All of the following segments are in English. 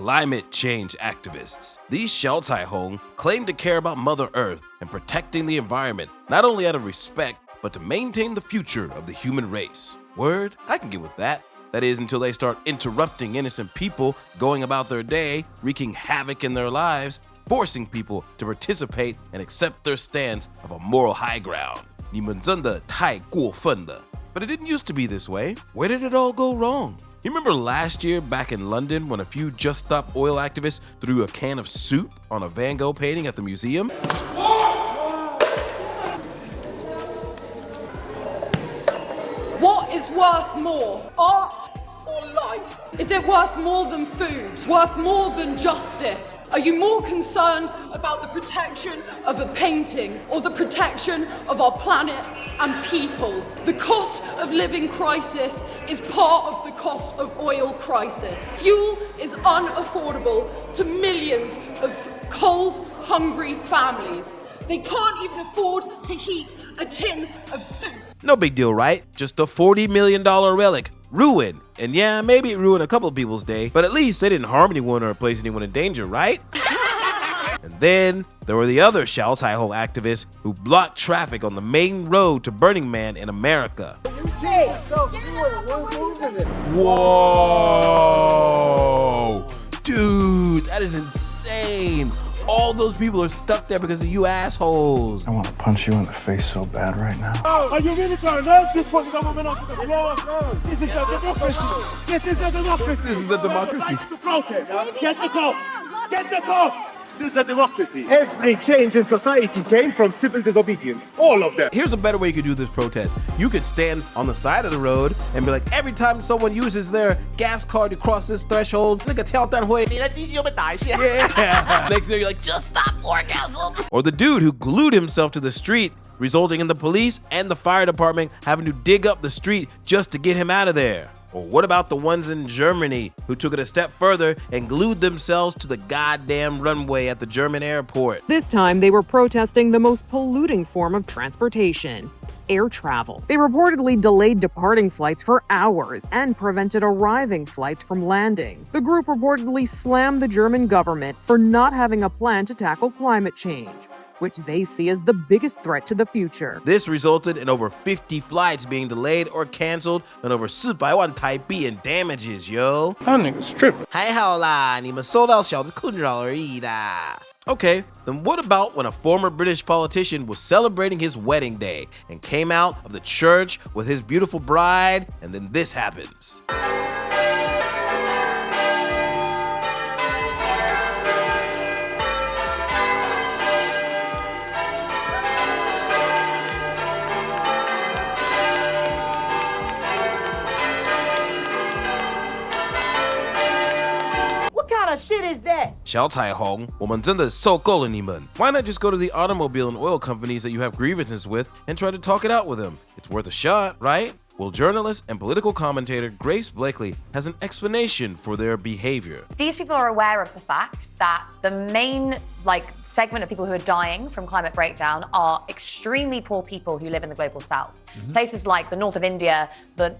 climate change activists. These 小彩虹 claim to care about Mother Earth and protecting the environment, not only out of respect, but to maintain the future of the human race. Word? I can get with that. That is, until they start interrupting innocent people going about their day, wreaking havoc in their lives, forcing people to participate and accept their stance of a moral high ground. 你们真的太过分了. But it didn't used to be this way. Where did it all go wrong? You remember last year back in London when a few Just Stop Oil activists threw a can of soup on a Van Gogh painting at the museum? What is worth more, art or life? Is it worth more than food? Worth more than justice? Are you more concerned about the protection of a painting or the protection of our planet and people? The cost of living crisis is part of the cost of oil crisis. Fuel is unaffordable to millions of cold, hungry families. They can't even afford to heat a tin of soup. No big deal, right? Just a $40 million relic. Ruined. And yeah, maybe it ruined a couple of people's day, but at least they didn't harm anyone or place anyone in danger, right? And then there were the other 小彩虹 activists who blocked traffic on the main road to Burning Man in America. Whoa! Dude, that is insane. All those people are stuck there because of you assholes. I want to punch you in the face so bad right now. Are you really trying to just put the government onto the floor? This is the democracy. This is the democracy. This is the democracy. Get the cops. Get the cops. This is a democracy. Every change in society came from civil disobedience. All of them. Here's a better way you could do this protest. You could stand on the side of the road and be like, every time someone uses their gas card to cross this threshold, yeah. Next thing you're like, just stop orgasm. Or the dude who glued himself to the street, resulting in the police and the fire department having to dig up the street just to get him out of there. Or what about the ones in Germany who took it a step further and glued themselves to the goddamn runway at the German airport? This time, they were protesting the most polluting form of transportation, air travel. They reportedly delayed departing flights for hours and prevented arriving flights from landing. The group reportedly slammed the German government for not having a plan to tackle climate change, which they see as the biggest threat to the future. This resulted in over 50 flights being delayed or canceled and over 400万台币 in damages, yo. That nigga's tripping. 还好啦，你们受到小的困扰而已啦。Okay, then what about when a former British politician was celebrating his wedding day and came out of the church with his beautiful bride, and then this happens? Shit is that? 小彩虹，我们真的受够了你们. Why not just go to the automobile and oil companies that you have grievances with and try to talk it out with them? It's worth a shot, right? Well, journalist and political commentator Grace Blakely has an explanation for their behavior. These people are aware of the fact that the main segment of people who are dying from climate breakdown are extremely poor people who live in the global south. Places like the north of India,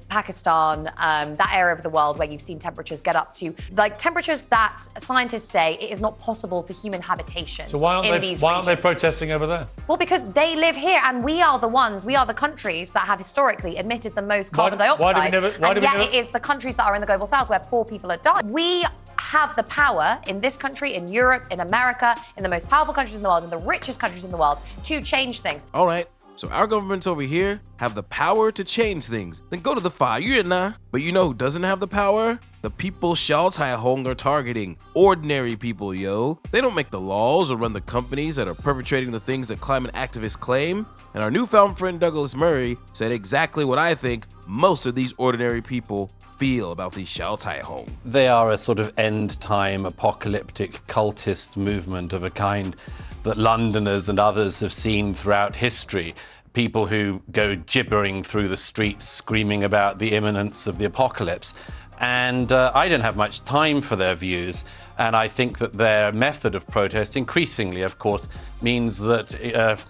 Pakistan, that area of the world where you've seen temperatures get up to temperatures that scientists say it is not possible for human habitation. So why aren't they protesting over there? Well, because they live here, and we are the countries that have historically emitted the most carbon dioxide. It is the countries that are in the global south where poor people are dying. We have the power in this country, in Europe, in America, in the most powerful countries in the world, in the richest countries in the world, to change things. All right. So our governments over here have the power to change things. Then go to the fire, nah. But you know who doesn't have the power? The people 小彩虹 are targeting. Ordinary people, yo. They don't make the laws or run the companies that are perpetrating the things that climate activists claim. And our newfound friend Douglas Murray said exactly what I think most of these ordinary people feel about these 小彩虹. They are a sort of end-time apocalyptic cultist movement of a kind that Londoners and others have seen throughout history. People who go gibbering through the streets screaming about the imminence of the apocalypse. And I don't have much time for their views. And I think that their method of protest increasingly, of course, means that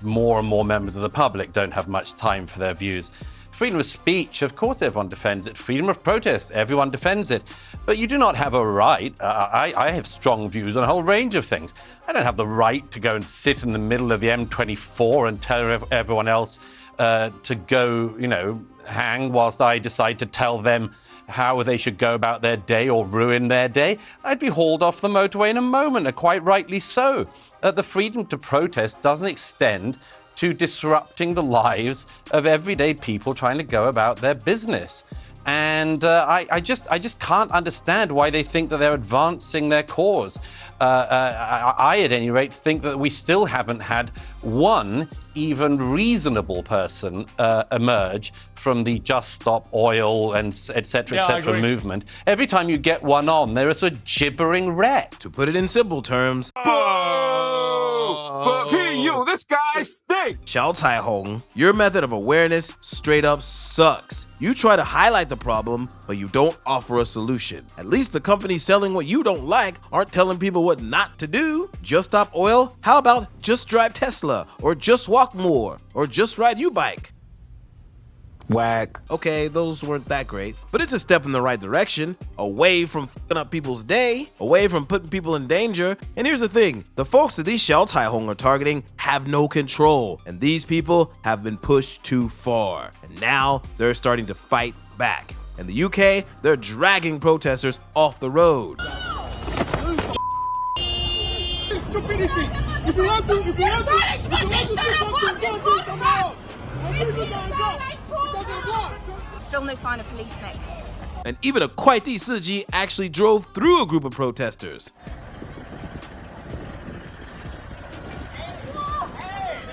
more and more members of the public don't have much time for their views. Freedom of speech, of course everyone defends it. Freedom of protest, everyone defends it. But you do not have a right. I have strong views on a whole range of things. I don't have the right to go and sit in the middle of the M24 and tell everyone else to go, hang whilst I decide to tell them how they should go about their day or ruin their day. I'd be hauled off the motorway in a moment, and quite rightly so. The freedom to protest doesn't extend to disrupting the lives of everyday people trying to go about their business. And I just can't understand why they think that they're advancing their cause. I, at any rate, think that we still haven't had one even reasonable person emerge from the Just Stop Oil and etc. movement. Every time you get one on, there is a gibbering wreck. To put it in simple terms, this guy stinks! 小彩虹, your method of awareness straight up sucks. You try to highlight the problem, but you don't offer a solution. At least the companies selling what you don't like aren't telling people what not to do. Just Stop Oil? How about just drive Tesla? Or just walk more? Or just ride U-Bike? Whack. Okay, those weren't that great, but it's a step in the right direction, away from f***ing up people's day, away from putting people in danger. And here's the thing, the folks that these 小彩虹 are targeting have no control, and these people have been pushed too far. And now they're starting to fight back. In the UK, they're dragging protesters off the road. Still no sign of police, Nick. And even a 快递司机 actually drove through a group of protesters.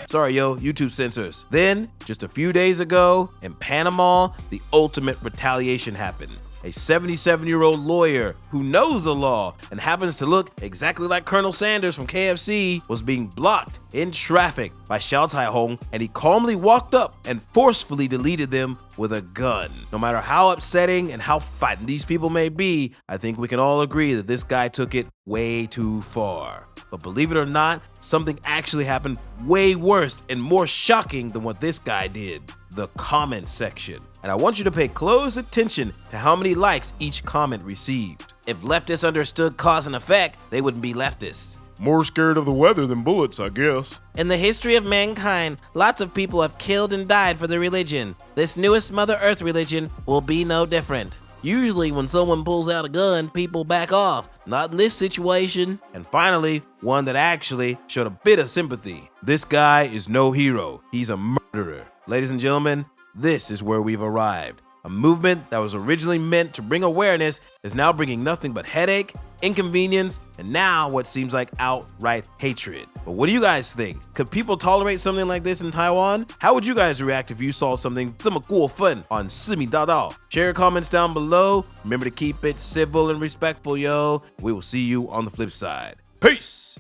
Sorry, yo, YouTube censors. Then, just a few days ago, in Panama, the ultimate retaliation happened. A 77-year-old lawyer who knows the law and happens to look exactly like Colonel Sanders from KFC was being blocked in traffic by 小彩虹, and he calmly walked up and forcefully deleted them with a gun. No matter how upsetting and how fighting these people may be, I think we can all agree that this guy took it way too far. But believe it or not, something actually happened way worse and more shocking than what this guy did. The comment section. And I want you to pay close attention to how many likes each comment received. If leftists understood cause and effect, they wouldn't be leftists. More scared of the weather than bullets, I guess. In the history of mankind, lots of people have killed and died for their religion. This newest Mother Earth religion will be no different. Usually when someone pulls out a gun, people back off. Not in this situation. And finally, one that actually showed a bit of sympathy. This guy is no hero. He's a murderer. Ladies and gentlemen, this is where we've arrived. A movement that was originally meant to bring awareness is now bringing nothing but headache, inconvenience, and now what seems like outright hatred. But what do you guys think? Could people tolerate something like this in Taiwan? How would you guys react if you saw something 这么过分 on 市民大道? Share your comments down below. Remember to keep it civil and respectful, yo. We will see you on the flip side. Peace!